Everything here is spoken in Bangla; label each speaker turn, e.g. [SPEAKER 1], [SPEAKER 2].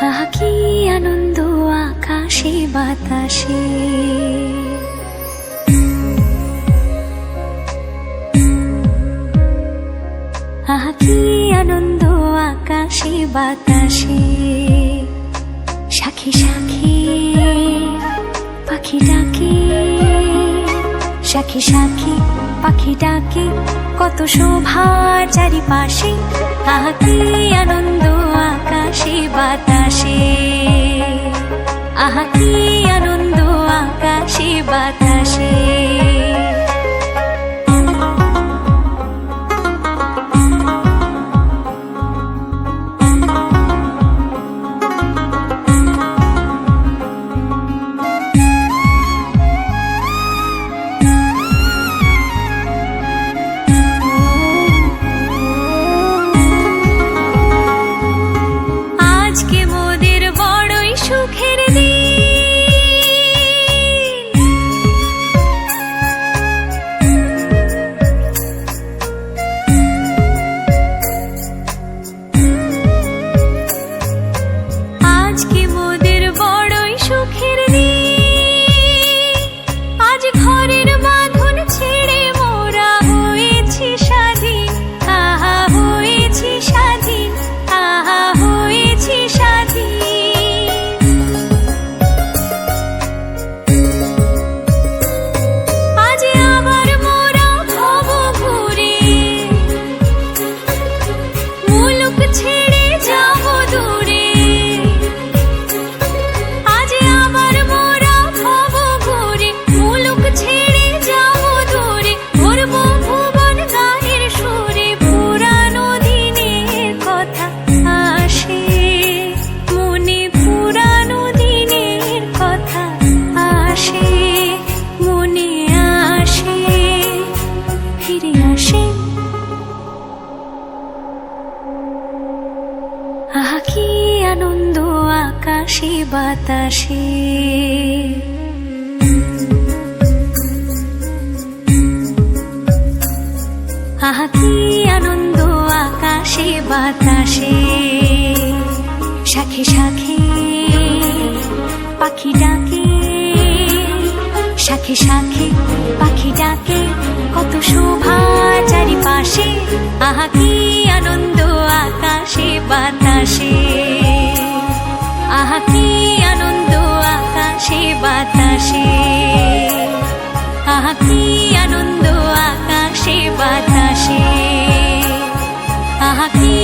[SPEAKER 1] আহা কি আনন্দ আকাশে বাতাসে, আহা কি আনন্দ আকাশে বাতাসে। সাখী সাখী পাখি ডাকে, সাখী সাখী পাখি ডাকে, কত শোভার চারিপাশে। আহা কি আনন্দ আকাশে বাতাসে, আহা কি আনন্দ আকাশে বাতাসে। আজকে মোদের বড়ই সুখের দিন, আজকে মোদের বড়ই সুখের দিন। আজ ঘরের বাঁধন ছেড়ে মোরা হয়েছি স্বাধীন, আহা হয়েছি স্বাধীন, আহা হয়েছি স্বাধীন। আজ আবার মোরা ভব ঘুরে মুলুক ছেড়ে যাব দূরে। আজ আবার মোরা ভব ঘুরে মুলুক ছেড়ে যাব দূরে। ভরব ভুবন গানের সুরে, পুরানো দিনের কথা আসে মনে, পুরানো দিনের কথা আসে মনে, আসে ফিরে আসে। আহা কি আনন্দ আকাশে বাতাসে, আহা কি আনন্দ আকাশে বাতাসে। শাখে শাখে পাখি ডাকে, শাখে শাখে পাখি ডাকে, কত শোভা চারিপাশে। আহা কি আনন্দ আকাশে বাতাসে, আহা কি আনন্দ আকাশে বাতাসে, আহা কি আনন্দ আকাশে বাতাসে, আহা কি